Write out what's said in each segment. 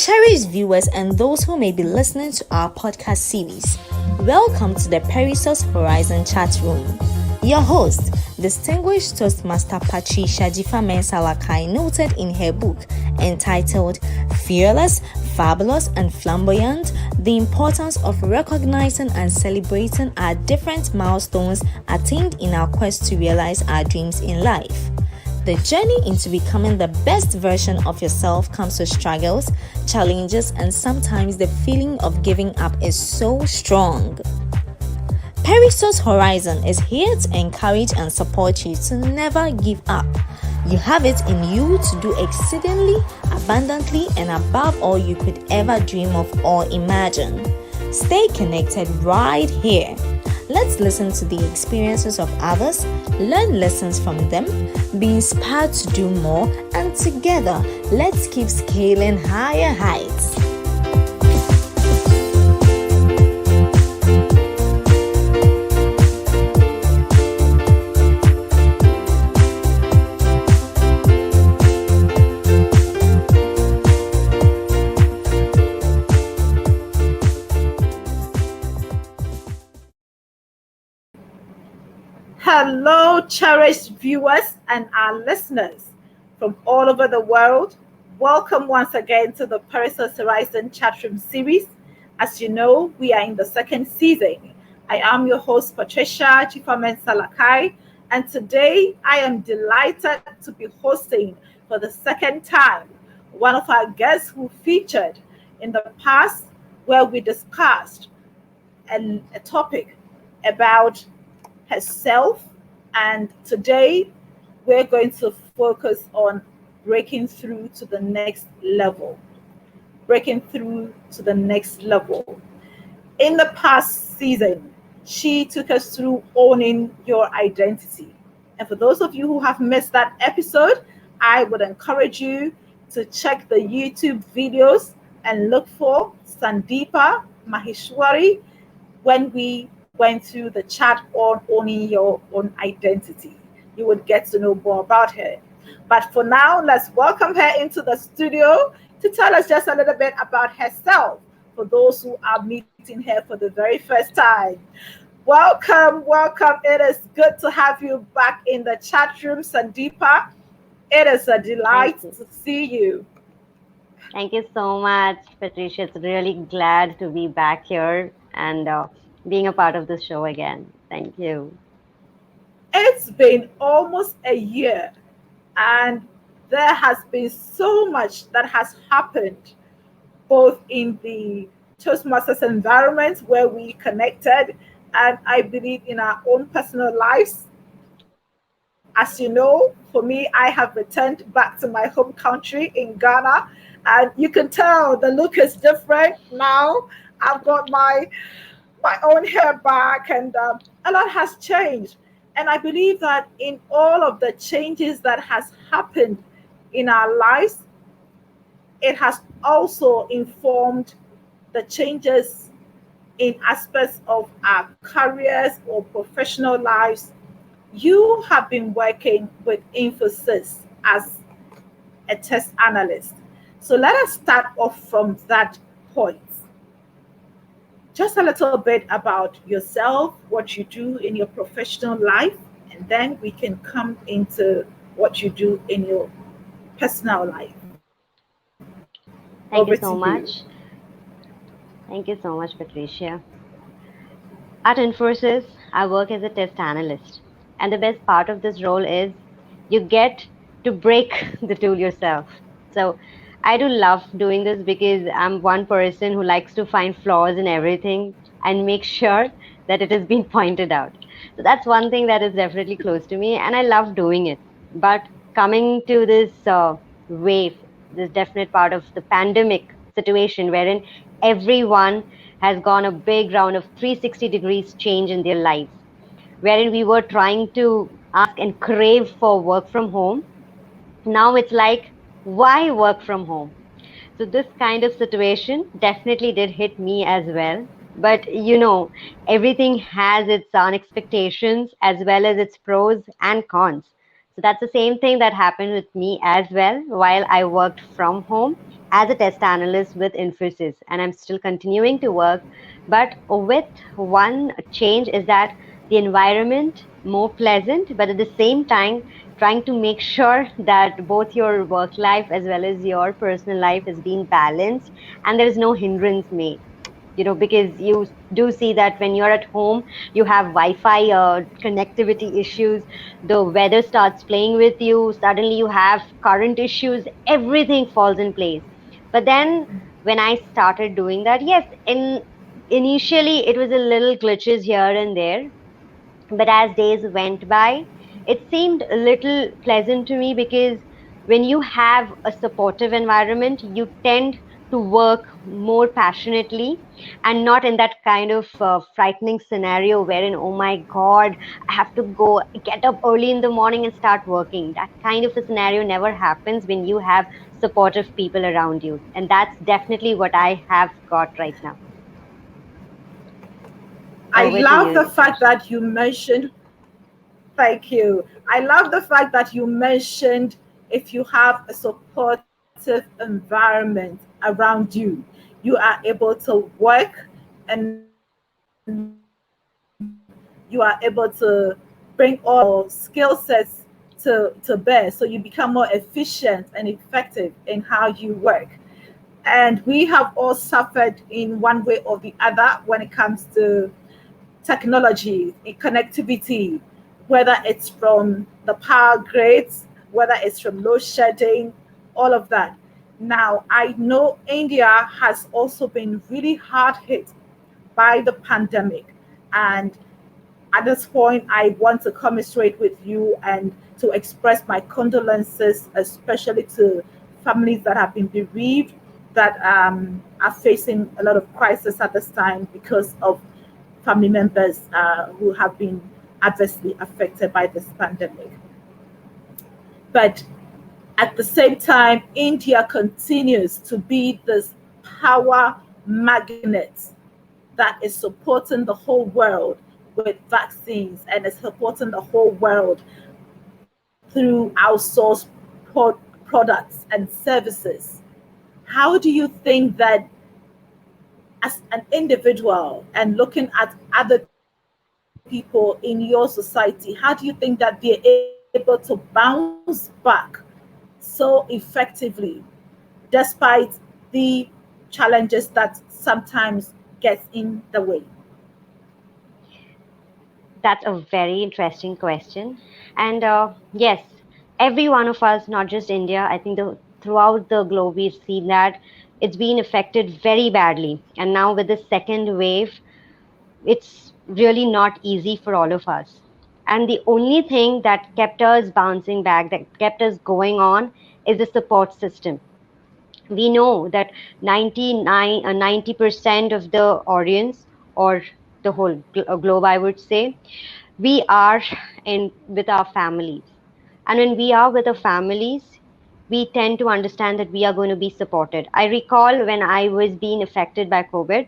Cherished viewers and those who may be listening to our podcast series, welcome to the Perissos Horizon chat room. Your host, distinguished Toastmaster Patricia Salakai, noted in her book entitled Fearless, Fabulous and Flamboyant, the importance of recognizing and celebrating our different milestones attained in our quest to realize our dreams in life. The journey into becoming the best version of yourself comes with struggles, challenges, and sometimes the feeling of giving up is so strong. Perissos Horizon is here to encourage and support you to never give up. You have it in you to do exceedingly, abundantly, and above all you could ever dream of or imagine. Stay connected right here. Let's listen to the experiences of others, learn lessons from them, be inspired to do more, and together, let's keep scaling higher heights. Hello, cherished viewers and our listeners from all over the world. Welcome once again to the Perissos Horizon Chatroom series. As you know, we are in the second season. I am your host, Patricia Salakai, and today I am delighted to be hosting for the second time one of our guests who featured in the past where we discussed a topic about herself, and today we're going to focus on breaking through to the next level. In the past season, she took us through owning your identity. And for those of you who have missed that episode, I would encourage you to check the YouTube videos and look for Sandipa Maheswari when we went through the chat on owning your own identity. You would get to know more about her. But for now, let's welcome her into the studio to tell us just a little bit about herself for those who are meeting her for the very first time. Welcome. It is good to have you back in the chat room, Sandipa. It is a delight to see you. Thank you so much, Patricia. It's really glad to be back here and being a part of the show again. Thank you. It's been almost a year, and there has been so much that has happened, both in the Toastmasters environment where we connected, and I believe in our own personal lives. As you know, for me, I have returned back to my home country in Ghana, and you can tell the look is different now. I've got my own hair back, and a lot has changed. And I believe that in all of the changes that has happened in our lives, it has also informed the changes in aspects of our careers or professional lives. You have been working with Infosys as a test analyst. So let us start off from that point. Just a little bit about yourself, what you do in your professional life, and then we can come into what you do in your personal life. Thank you so much. Thank you so much, Patricia. At Infosys, I work as a test analyst. And the best part of this role is you get to break the tool yourself. So I do love doing this because I'm one person who likes to find flaws in everything and make sure that it has been pointed out. So that's one thing that is definitely close to me, and I love doing it. But coming to this wave, this definite part of the pandemic situation wherein everyone has gone a big round of 360 degrees change in their lives, wherein we were trying to ask and crave for work from home. Now it's like, why work from home? So this kind of situation definitely did hit me as well. But everything has its own expectations as well as its pros and cons. So that's the same thing that happened with me as well while I worked from home. as a test analyst with Infosys, and I'm still continuing to work. But with one change is that the environment more pleasant, but at the same time trying to make sure that both your work life as well as your personal life is being balanced and there is no hindrance made. Because you do see that when you're at home, you have Wi-Fi connectivity issues, the weather starts playing with you, suddenly you have current issues, everything falls in place. But then when I started doing that, yes, initially it was a little glitches here and there, but as days went by, it seemed a little pleasant to me because when you have a supportive environment, you tend to work more passionately and not in that kind of frightening scenario wherein, oh my God, I have to go get up early in the morning and start working. That kind of a scenario never happens when you have supportive people around you. And that's definitely what I have got right now. I Over to love the you, fact Patricia. that you mentioned, thank you. I love the fact that you mentioned if you have a supportive environment around you, you are able to work and you are able to bring all your skill sets to bear. So you become more efficient and effective in how you work. And we have all suffered in one way or the other when it comes to technology, connectivity, whether it's from the power grids, whether it's from load shedding, all of that. Now, I know India has also been really hard hit by the pandemic. And at this point, I want to commiserate with you and to express my condolences, especially to families that have been bereaved, that are facing a lot of crisis at this time because of family members who have been adversely affected by this pandemic. But at the same time, India continues to be this power magnet that is supporting the whole world with vaccines and is supporting the whole world through outsourced products and services. How do you think that, as an individual and looking at other people in your society, how do you think that they're able to bounce back so effectively despite the challenges that sometimes gets in the way? That's a very interesting question. And yes, every one of us, not just India, I think throughout the globe, we've seen that it's been affected very badly. And now with the second wave, it's really not easy for all of us. And the only thing that kept us bouncing back, that kept us going on, is the support system. We know that 90% of the audience, or the whole globe, I would say, we are in with our families, and when we are with our families, we tend to understand that we are going to be supported. I recall when I was being affected by COVID,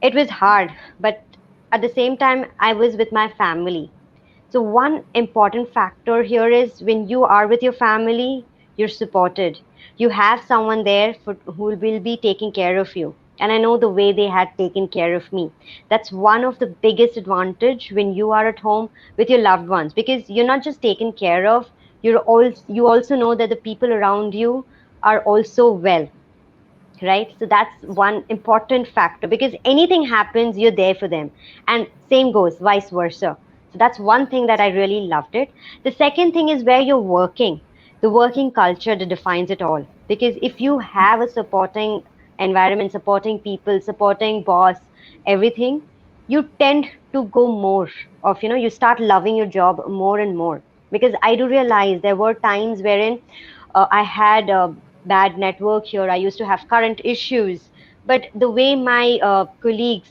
it was hard, but at the same time I was with my family. So one important factor here is when you are with your family, you're supported. You have someone there who will be taking care of you. And I know the way they had taken care of me. That's one of the biggest advantage when you are at home with your loved ones, because you're not just taken care of, you also know that the people around you are also well, right? So that's one important factor, because anything happens, you're there for them, and same goes vice versa. So that's one thing that I really loved it. The second thing is where you're working, the working culture that defines it all. Because if you have a supporting environment, supporting people, supporting boss, everything, you tend to go more of, you start loving your job more and more. Because I do realize there were times wherein I had bad network here. I used to have current issues, but the way my colleagues,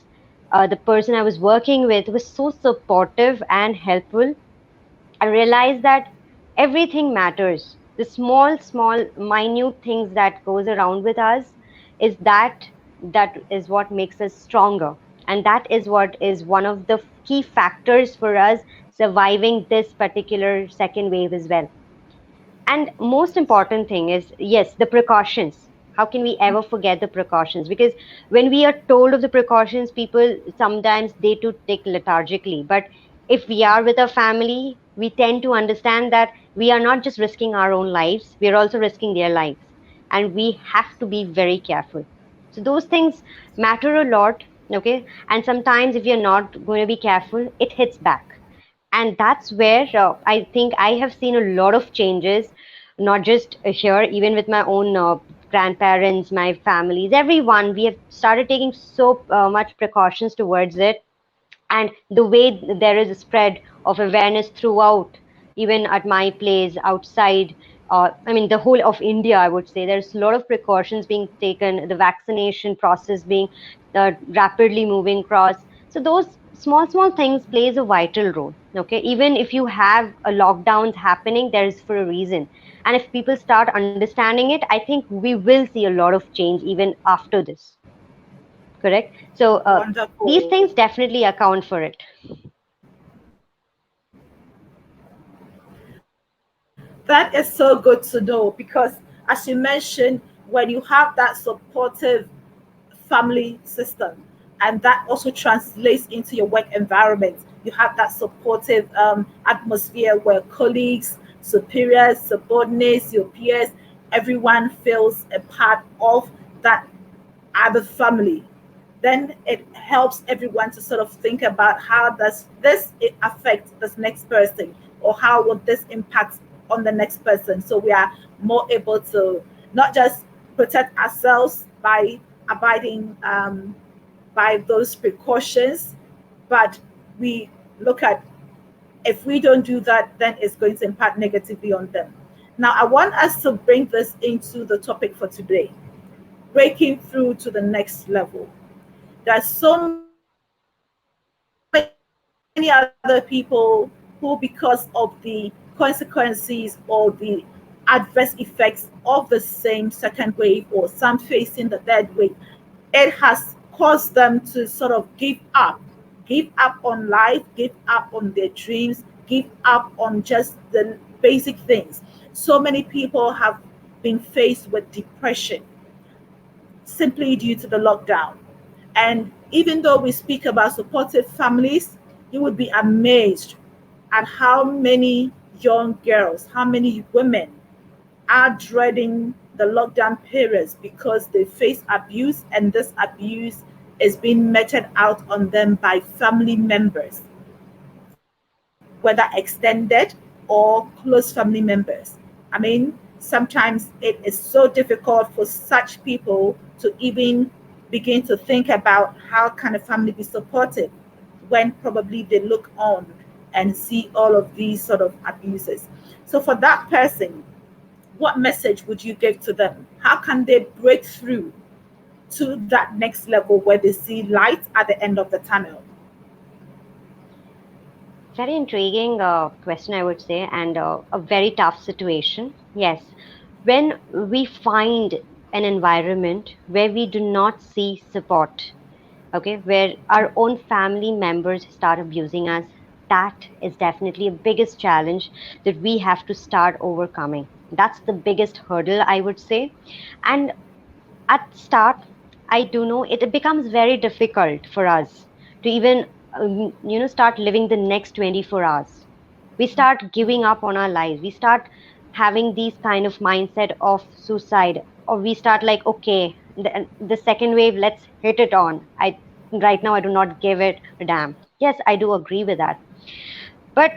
the person I was working with, was so supportive and helpful. I realized that everything matters. The small, minute things that goes around with us is that is what makes us stronger, and that is what is one of the key factors for us surviving this particular second wave as well. And most important thing is, yes, the precautions. How can we ever forget the precautions? Because when we are told of the precautions, people sometimes they too take lethargically. But if we are with our family, we tend to understand that we are not just risking our own lives, we are also risking their lives. And we have to be very careful. So those things matter a lot. Okay. And sometimes if you're not going to be careful, it hits back. And that's where I think I have seen a lot of changes, not just here, even with my own grandparents, my families, everyone. We have started taking so much precautions towards it, and the way there is a spread of awareness throughout, even at my place, outside, I mean the whole of India, I would say there's a lot of precautions being taken, the vaccination process being rapidly moving across. So those small things plays a vital role. Okay, even if you have a lockdowns happening, there is for a reason. And if people start understanding it, I think we will see a lot of change even after this. Correct. So these Wonderful. things definitely account for it. That is so good to know because, as you mentioned, when you have that supportive family system, and that also translates into your work environment, you have that supportive atmosphere where colleagues, superiors, subordinates, your peers, everyone feels a part of that other family. Then it helps everyone to sort of think about how does this affect this next person, or how will this impact on the next person. So we are more able to not just protect ourselves by abiding by those precautions, but we look at, if we don't do that, then it's going to impact negatively on them. Now, I want us to bring this into the topic for today, breaking through to the next level. There are so many other people who, because of the consequences or the adverse effects of the same second wave, or some facing the third wave, it has caused them to sort of give up on life, give up on their dreams, give up on just the basic things. So many people have been faced with depression simply due to the lockdown. And even though we speak about supportive families, you would be amazed at how many young girls, how many women are dreading the lockdown periods because they face abuse, and this abuse is being meted out on them by family members, whether extended or close family members. I mean, sometimes it is so difficult for such people to even begin to think about how can a family be supportive when probably they look on and see all of these sort of abuses. So for that person, what message would you give to them? How can they break through to that next level where they see light at the end of the tunnel? Very intriguing question, I would say, and a very tough situation. Yes, when we find an environment where we do not see support, okay, where our own family members start abusing us, that is definitely a biggest challenge that we have to start overcoming. That's the biggest hurdle, I would say. And at start, I do know it becomes very difficult for us to even start living the next 24 hours. We start giving up on our lives, we start having these kind of mindset of suicide, or we start like, okay, the second wave, let's hit it on. I Right now I do not give it a damn. Yes, I do agree with that. But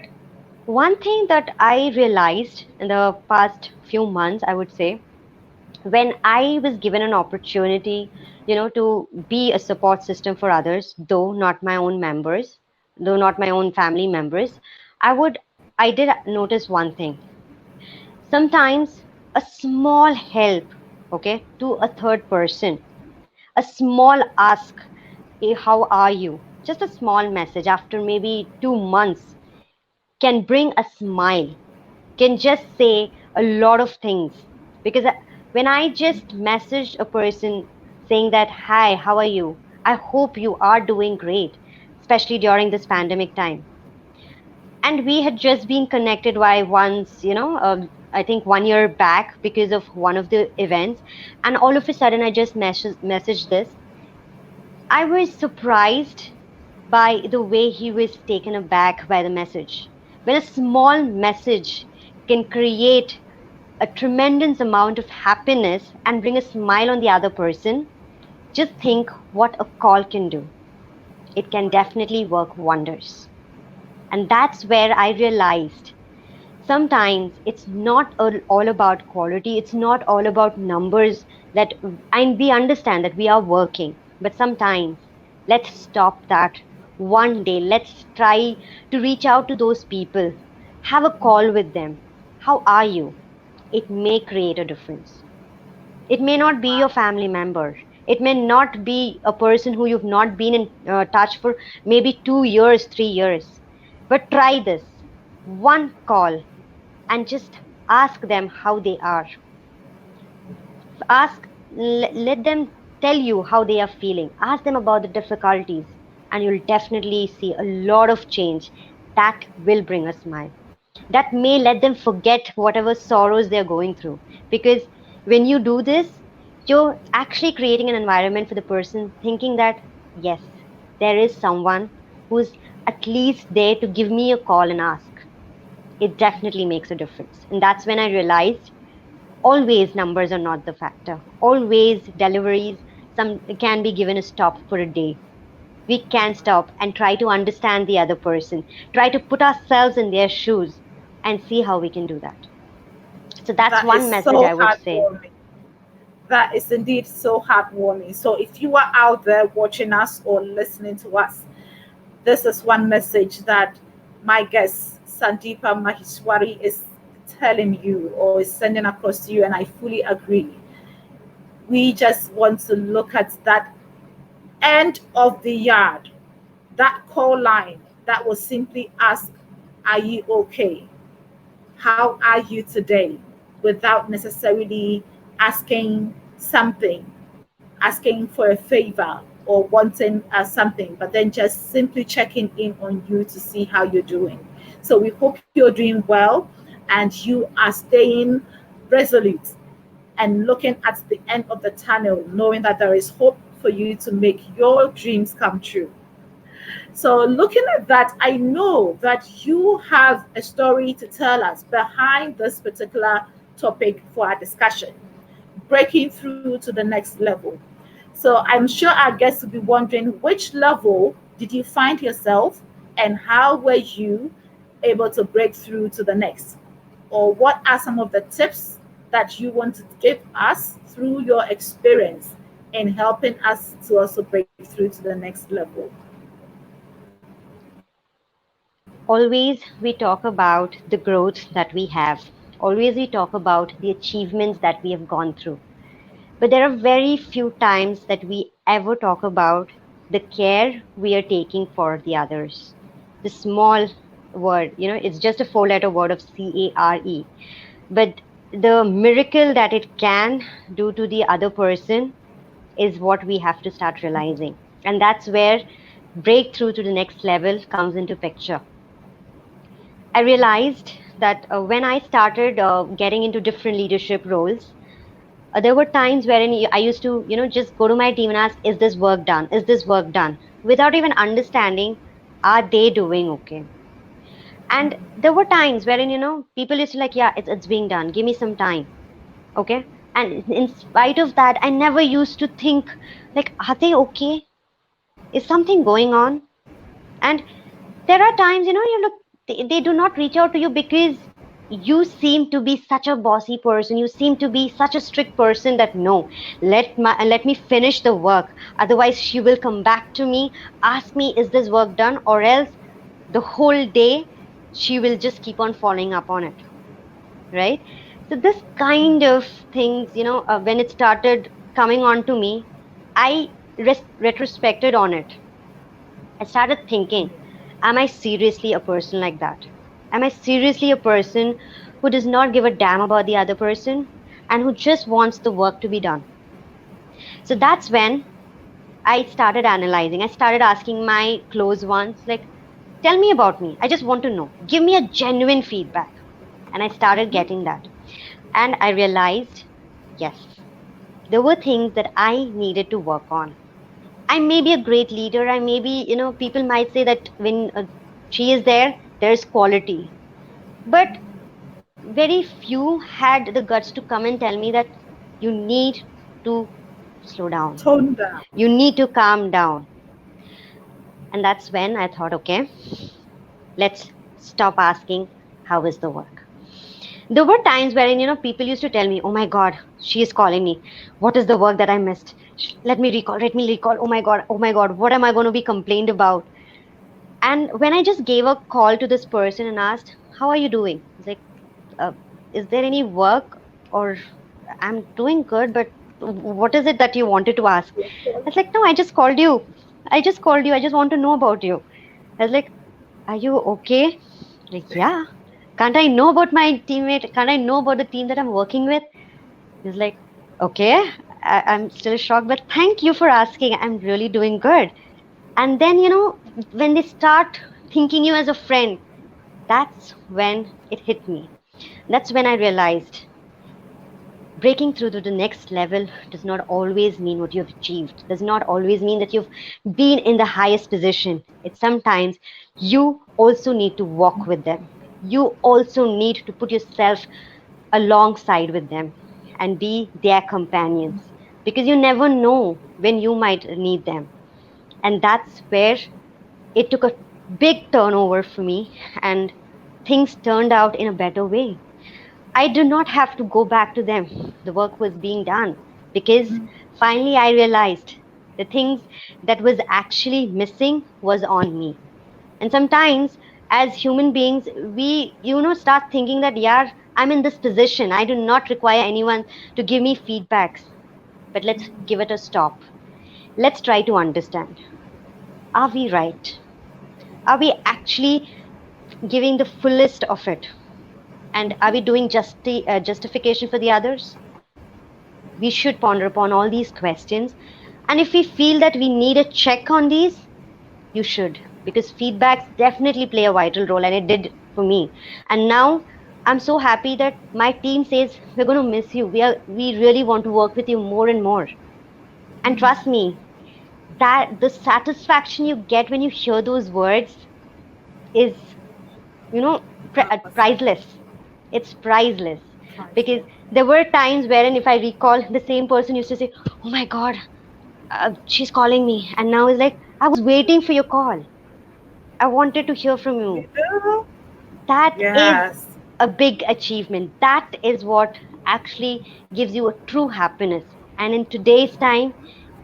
one thing that I realized in the past few months, I would say, when I was given an opportunity, to be a support system for others, though not my own members, though not my own family members, I did notice one thing. Sometimes a small help, okay, to a third person, a small ask, hey, how are you? Just a small message after maybe 2 months can bring a smile, can just say a lot of things. Because when I just messaged a person saying that, hi, how are you? I hope you are doing great, especially during this pandemic time. And we had just been connected by once, I think 1 year back because of one of the events. And all of a sudden, I just messaged this. I was surprised by the way he was taken aback by the message. When a small message can create a tremendous amount of happiness and bring a smile on the other person, just think what a call can do. It can definitely work wonders. And that's where I realized sometimes it's not all about quality, it's not all about numbers. That And we understand that we are working, but sometimes let's stop that. One day let's try to reach out to those people, have a call with them. How are you? It may create a difference. It may not be your family member, it may not be a person who you've not been in touch for maybe 2 years, 3 years, but try this one call and just ask them how they are. Let them tell you how they are feeling. Ask them about the difficulties, and you'll definitely see a lot of change that will bring a smile. That may let them forget whatever sorrows they're going through. Because when you do this, you're actually creating an environment for the person thinking that, yes, there is someone who's at least there to give me a call and ask. It definitely makes a difference. And that's when I realized always numbers are not the factor. Always deliveries some can be given a stop for a day. We can stop and try to understand the other person, try to put ourselves in their shoes and see how we can do that. So that's That is one message so I would say. heartwarming. That is indeed so heartwarming. So if you are out there watching us or listening to us, this is one message that my guest Sandipa Maheswari is telling you or is sending across to you, and I fully agree. We just want to look at that end of the yard, that call line that will simply ask, "Are you okay? How are you today?" without necessarily asking something, asking for a favor or wanting something, but then just simply checking in on you to see how you're doing. So we hope you're doing well and you are staying resolute and looking at the end of the tunnel, knowing that there is hope for you to make your dreams come true. So, looking at that, I know that you have a story to tell us behind this particular topic for our discussion, breaking through to the next level. So, I'm sure our guests will be wondering, which level did you find yourself and how were you able to break through to the next? Or what are some of the tips that you want to give us through your experience in helping us to also break through to the next level? Always we talk about the growth that we have. Always we talk about the achievements that we have gone through. But there are very few times that we ever talk about the care we are taking for the others. The small word, it's just a 4 letter word of CARE. But the miracle that it can do to the other person is what we have to start realizing. And that's where breakthrough to the next level comes into picture. I realized that when I started getting into different leadership roles, there were times wherein I used to, just go to my team and ask, is this work done? Is this work done? Without even understanding, are they doing okay? And there were times wherein, people used to like, yeah, it's being done. Give me some time. Okay. And in spite of that, I never used to think like, are they okay? Is something going on? And there are times, you look, they do not reach out to you because you seem to be such a bossy person, you seem to be such a strict person that no, let me finish the work, otherwise she will come back to me, ask me, is this work done? Or else the whole day she will just keep on following up on it, right? So this kind of things, when it started coming on to me, I retrospected on it. I started thinking, am I seriously a person like that? Am I seriously a person who does not give a damn about the other person and who just wants the work to be done? So that's when I started analyzing. I started asking my close ones, like, tell me about me. I just want to know. Give me a genuine feedback. And I started getting that. And I realized, yes, there were things that I needed to work on. I may be a great leader. I may be, people might say that when she is there, there's quality. But very few had the guts to come and tell me that you need to slow down. Tone down. You need to calm down. And that's when I thought, okay, let's stop asking, how is the work? There were times wherein, people used to tell me, oh my God, she is calling me. What is the work that I missed? Let me recall. Oh my God, what am I going to be complained about? And when I just gave a call to this person and asked, how are you doing? He's like, uh, is there any work? Or I'm doing good, but what is it that you wanted to ask? I was like, no, I just called you. I just called you. I just want to know about you. I was like, are you okay? Like, yeah. Can't I know about my teammate? Can't I know about the team that I'm working with? He's like, okay. I'm still shocked, but thank you for asking. I'm really doing good. And then, when they start thinking you as a friend, that's when it hit me. That's when I realized breaking through to the next level does not always mean what you've achieved, does not always mean that you've been in the highest position. It's sometimes you also need to walk with them. You also need to put yourself alongside with them and be their companions, because you never know when you might need them. And that's where it took a big turnover for me, and things turned out in a better way. I do not have to go back to them. The work was being done because finally I realized the things that was actually missing was on me. And sometimes as human beings, we, start thinking that, yeah, I'm in this position. I do not require anyone to give me feedbacks. But let's give it a stop. Let's try to understand. Are we right? Are we actually giving the fullest of it? And are we doing justification for the others? We should ponder upon all these questions. And if we feel that we need a check on these, you should, because feedbacks definitely play a vital role, and it did for me. And now I'm so happy that my team says, we're going to miss you. We really want to work with you more and more. And trust me, that the satisfaction you get when you hear those words is, you know, priceless. It's priceless. Because there were times wherein, if I recall, the same person used to say, oh my God, she's calling me. And now it's like, I was waiting for your call. I wanted to hear from You you. do? That is Yes. a big achievement. That is what actually gives you a true happiness. And in today's time,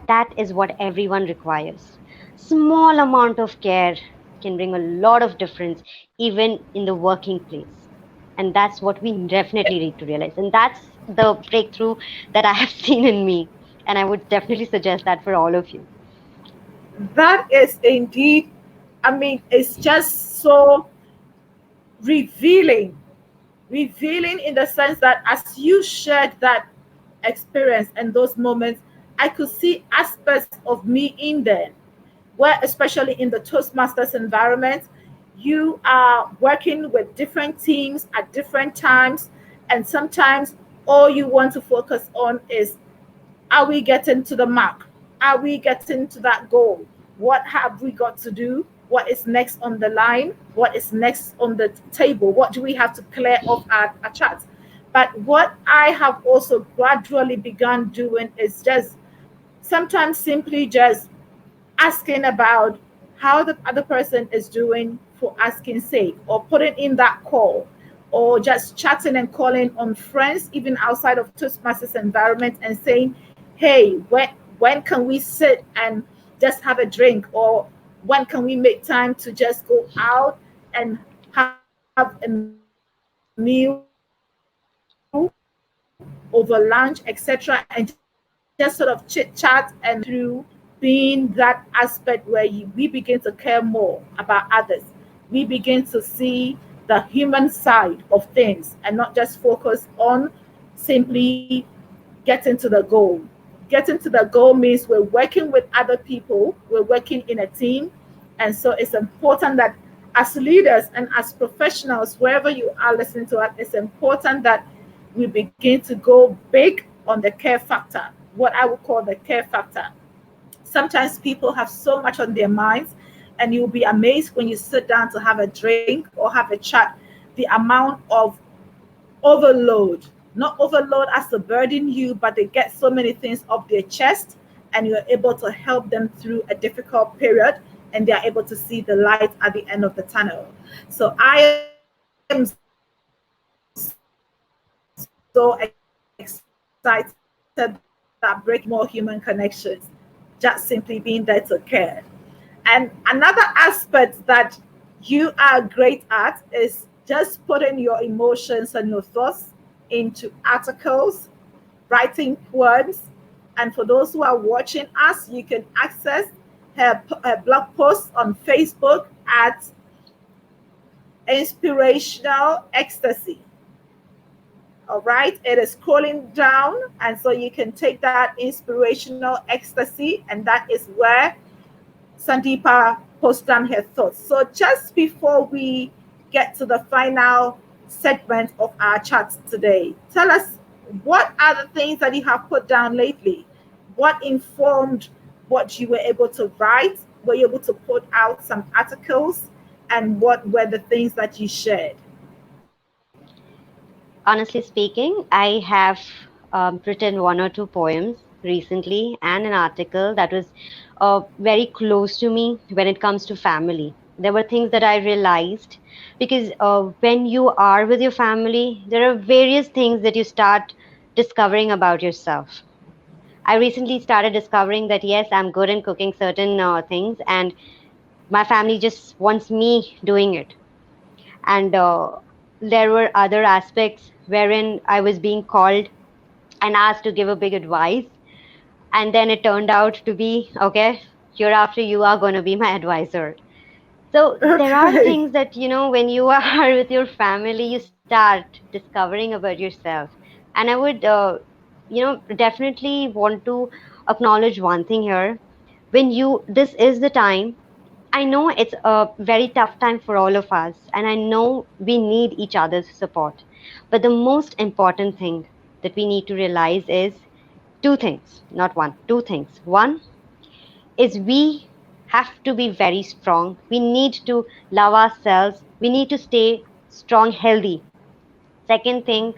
that is what everyone requires. Small amount of care can bring a lot of difference, even in the working place. And that's what we definitely need to realize. And that's the breakthrough that I have seen in me. And I would definitely suggest that for all of you. That is indeed, I mean, it's just so revealing. Revealing in the sense that as you shared that experience and those moments, I could see aspects of me in there, where, especially in the Toastmasters environment, you are working with different teams at different times, and sometimes all you want to focus on is, are we getting to the mark? Are we getting to that goal? What have we got to do? What is next on the line? What is next on the table? What do we have to clear off our charts? But what I have also gradually begun doing is just sometimes simply just asking about how the other person is doing for asking sake, or putting in that call, or just chatting and calling on friends even outside of Toastmasters environment and saying, hey, when can we sit and just have a drink, or when can we make time to just go out and have a meal over lunch, etc., and just sort of chit chat and through being that aspect where we begin to care more about others. We begin to see the human side of things and not just focus on simply getting to the goal. Getting to the goal means we're working with other people, we're working in a team. And so it's important that as leaders and as professionals, wherever you are listening to us, it's important that we begin to go big on the care factor, what I would call the care factor. Sometimes people have so much on their minds, and you'll be amazed when you sit down to have a drink or have a chat, the amount of overload, not overload as to burden you, but they get so many things off their chest, and you're able to help them through a difficult period, and they're able to see the light at the end of the tunnel. So I am so excited that breaking more human connections, just simply being there to care. And another aspect that you are great at is just putting your emotions and your thoughts into articles, writing poems. And for those who are watching us, you can access her blog posts on Facebook at Inspirational Ecstasy. All right, it is scrolling down, and so you can take that inspirational ecstasy, and that is where Sandipa posts down her thoughts. So just before we get to the final segment of our chat today, tell us, what are the things that you have put down lately? What informed what you were able to write? Were you able to put out some articles? And what were the things that you shared? Honestly speaking, I have written one or two poems recently and an article that was very close to me when it comes to family. There were things that I realized because when you are with your family, there are various things that you start discovering about yourself. I recently started discovering that yes, I'm good in cooking certain things, and my family just wants me doing it. And there were other aspects wherein I was being called and asked to give a big advice, and then it turned out to be okay, hereafter you are going to be my advisor. So there are Okay. things that, when you are with your family, you start discovering about yourself. And I would definitely want to acknowledge one thing here. When you this is the time, I know it's a very tough time for all of us, and I know we need each other's support. But the most important thing that we need to realize is two things, not one, two things. One is we have to be very strong. We need to love ourselves. We need to stay strong, healthy. Second thing,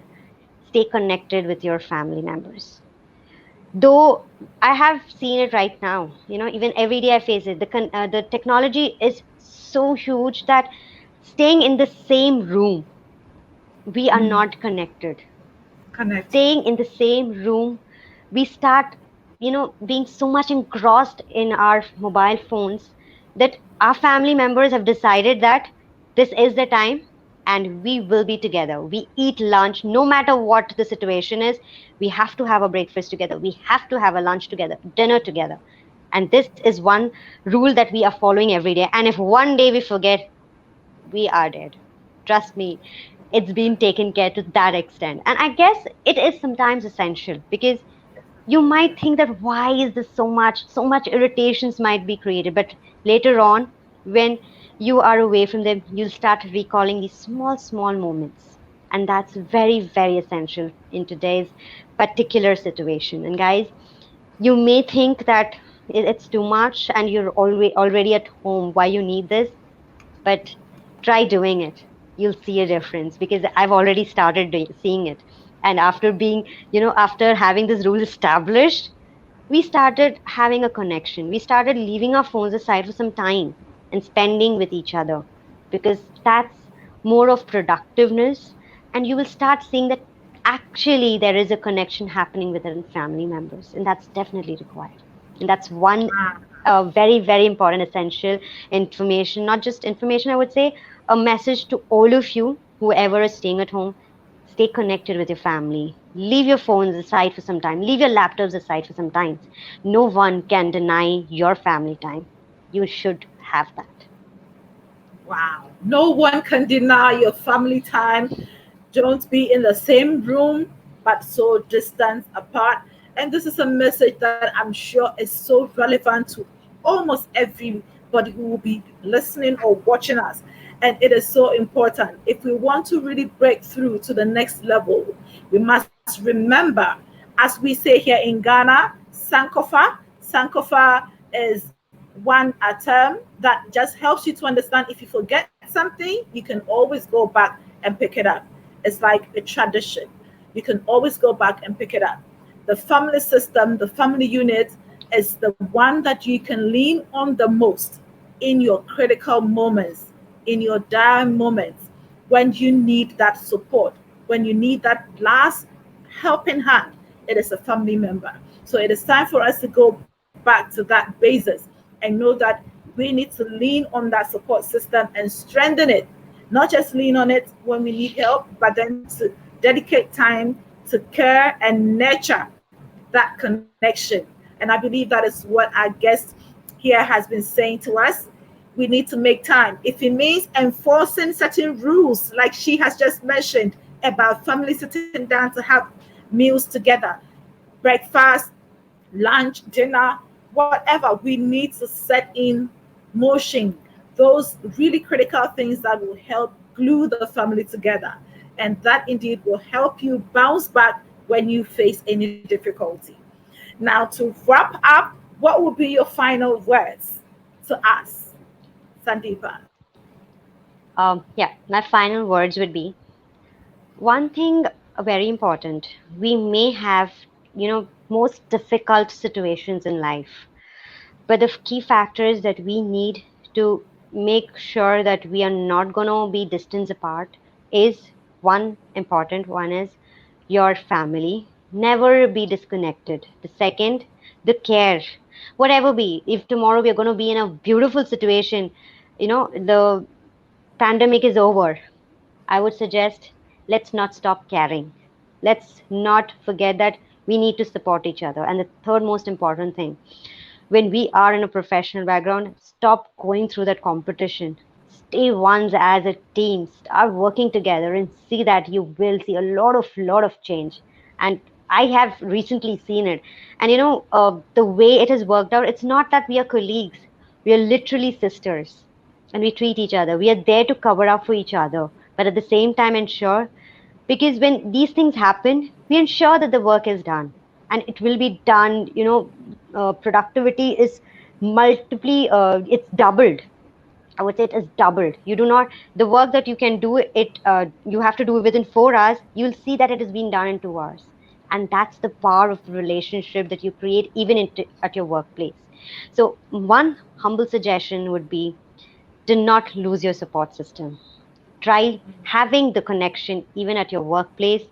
stay connected with your family members. Though I have seen it right now, even every day I face it. The technology is so huge that staying in the same room, we are not connected. Connect. Staying in the same room, we start being so much engrossed in our mobile phones that our family members have decided that this is the time and we will be together. We eat lunch no matter what the situation is. We have to have a breakfast together, we have to have a lunch together, dinner together. And this is one rule that we are following every day, and if one day we forget, we are dead. Trust me, it's been taken care to that extent. And I guess it is sometimes essential because you might think that why is this so much irritations might be created, but later on, when you are away from them, you'll start recalling these small moments. And that's very, very essential in today's particular situation. And guys, you may think that it's too much and you're already at home, why you need this, but try doing it. You'll see a difference because I've already started seeing it. And after being, after having this rule established, we started having a connection. We started leaving our phones aside for some time and spending with each other because that's more of productiveness. And you will start seeing that actually there is a connection happening within family members, and that's definitely required. And that's one very, very important, essential information, not just information, I would say a message to all of you, whoever is staying at home. Stay connected with your family. Leave your phones aside for some time. Leave your laptops aside for some time. No one can deny your family time. You should have that. Wow. No one can deny your family time. Don't be in the same room, but so distant apart. And this is a message that I'm sure is so relevant to almost everybody who will be listening or watching us. And it is so important. If we want to really break through to the next level, we must remember, as we say here in Ghana, Sankofa. Sankofa is one a term that just helps you to understand if you forget something, you can always go back and pick it up. It's like a tradition. You can always go back and pick it up. The family system, the family unit is the one that you can lean on the most in your critical moments, in your dire moments, when you need that support, when you need that last helping hand. It is a family member. So it is time for us to go back to that basis and know that we need to lean on that support system and strengthen it. Not just lean on it when we need help, but then to dedicate time to care and nurture that connection. And I believe that is what our guest here has been saying to us. We need to make time. If it means enforcing certain rules, like she has just mentioned about family sitting down to have meals together, breakfast, lunch, dinner, whatever, we need to set in motion those really critical things that will help glue the family together. And that indeed will help you bounce back when you face any difficulty. Now, to wrap up, what would be your final words to us, Sandipa? Yeah, my final words would be one thing very important. We may have, most difficult situations in life, but the key factors that we need to make sure that we are not going to be distance apart is one important one is your family. Never be disconnected. The second, the care. Whatever be, if tomorrow we are going to be in a beautiful situation, the pandemic is over, I would suggest let's not stop caring. Let's not forget that we need to support each other. And the third most important thing, when we are in a professional background, stop going through that competition. Stay once as a team, start working together and see that you will see a lot of change. And I have recently seen it. And the way it has worked out, it's not that we are colleagues, we are literally sisters and we treat each other. We are there to cover up for each other, but at the same time ensure, because when these things happen, we ensure that the work is done and it will be done. Productivity is multiply, it's doubled. I would say it is doubled. You do not, the work that you can do it, you have to do it within 4 hours. You'll see that it has been done in 2 hours. And that's the power of the relationship that you create even at your workplace. So one humble suggestion would be, do not lose your support system. Try having the connection even at your workplace.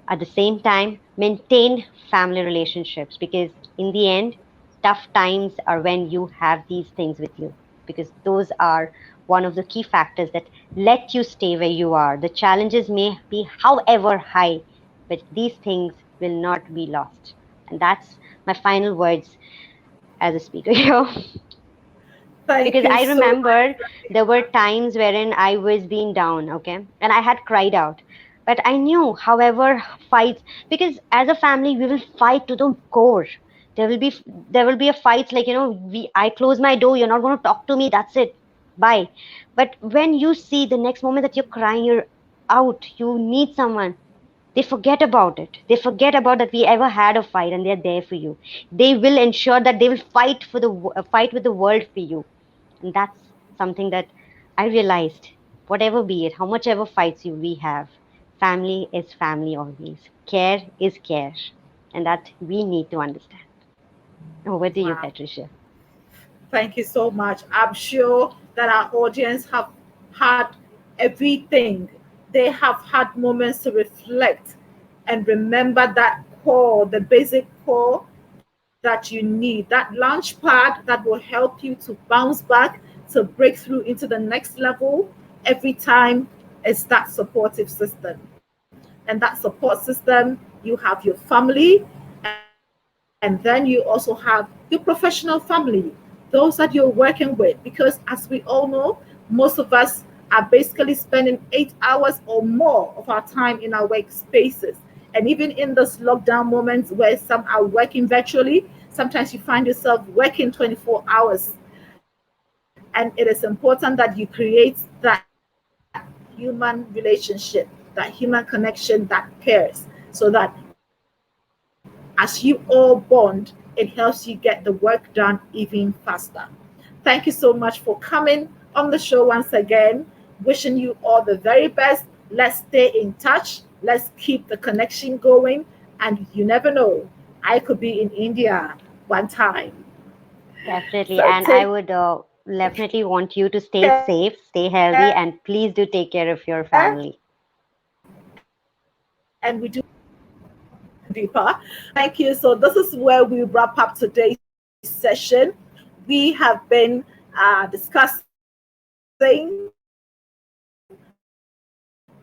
At the same time, maintain family relationships, because in the end, tough times are when you have these things with you, because those are one of the key factors that let you stay where you are. The challenges may be however high, but these things will not be lost. And that's my final words as a speaker here. Thank Because you I so remember much. there were times wherein I was being down, okay, and I had cried out. But I knew, however, fights, because as a family we will fight to the core. There will be a fight like, we I close my door, you're not going to talk to me, that's it, bye. But when you see the next moment that you're crying, you're out, you need someone, they forget about it. They forget about that we ever had a fight, and they're there for you. They will ensure that they will fight for fight with the world for you. And that's something that I realized, whatever be it, how much ever fights we have, family is family always. Care is care. And that we need to understand. Over to you, Wow. Patricia. Thank you so much. I'm sure that our audience have had everything. They have had moments to reflect and remember that core, the basic core that you need, that launch pad that will help you to bounce back, to break through into the next level every time, is that supportive system. And that support system, you have your family, and then you also have your professional family, those that you're working with. Because as we all know, most of us are basically spending 8 hours or more of our time in our workspaces. And even in those lockdown moments where some are working virtually, sometimes you find yourself working 24 hours. And it is important that you create that human relationship, that human connection that pairs, so that as you all bond, it helps you get the work done even faster. Thank you so much for coming on the show once again. Wishing you all the very best. Let's stay in touch. Let's keep the connection going. And you never know, I could be in India one time. Definitely. So And I take would definitely want you to stay care safe, stay healthy, and please do take care of your family. and we do deeper. Thank you. So this is where we wrap up today's session. We have been discussing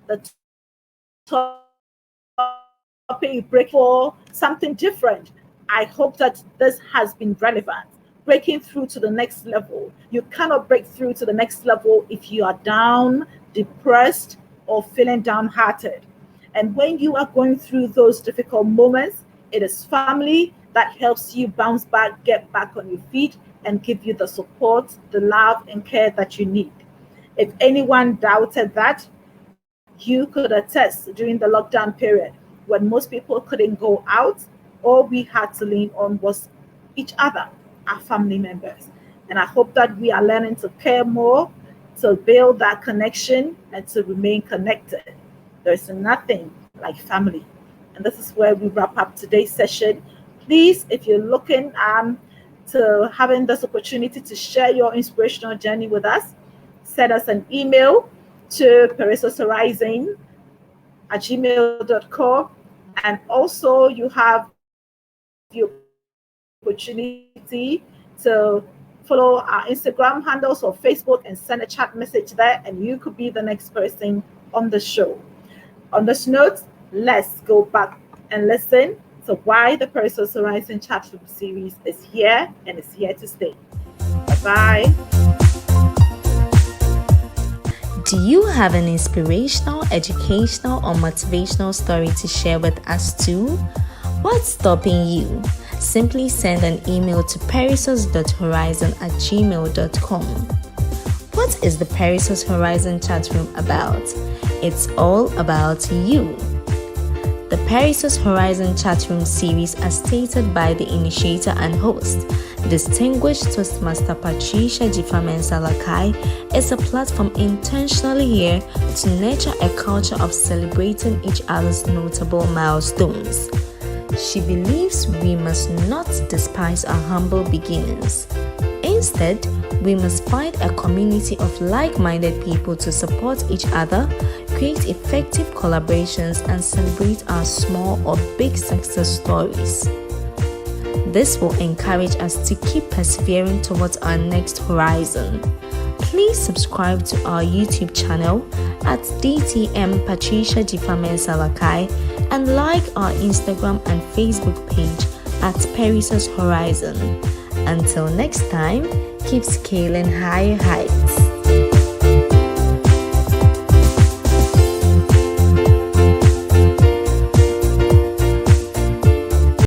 the topic break for something different. I hope that this has been relevant. Breaking through to the next level. You cannot break through to the next level if you are down, depressed, or feeling downhearted. And when you are going through those difficult moments, it is family that helps you bounce back, get back on your feet, and give you the support, the love, and care that you need. If anyone doubted that, you could attest during the lockdown period when most people couldn't go out, all we had to lean on was each other, our family members. And I hope that we are learning to care more, to build that connection, and to remain connected. There's nothing like family. And this is where we wrap up today's session. Please, if you're looking to having this opportunity to share your inspirational journey with us, send us an email to perisoshorizon@gmail.com. And also, you have the opportunity to follow our Instagram handles or Facebook and send a chat message there, and you could be the next person on the show. On this note, let's go back and listen to why the Perissos Horizon Chat Room series is here and is here to stay. Bye-bye. Do you have an inspirational, educational, or motivational story to share with us too? What's stopping you? Simply send an email to perissos.horizon@gmail.com. What is the Perissos Horizon Chat Room about? It's all about you. The Perissos Horizon Chat Room series, as stated by the initiator and host, distinguished Toastmaster Patricia Jifamensalakai, is a platform intentionally here to nurture a culture of celebrating each other's notable milestones. She believes we must not despise our humble beginnings. Instead, we must find a community of like-minded people to support each other, create effective collaborations, and celebrate our small or big success stories. This will encourage us to keep persevering towards our next horizon. Please subscribe to our YouTube channel at DTM Patricia Jifamensalakai and like our Instagram and Facebook page at Perissos Horizon. Until next time, keep scaling higher heights.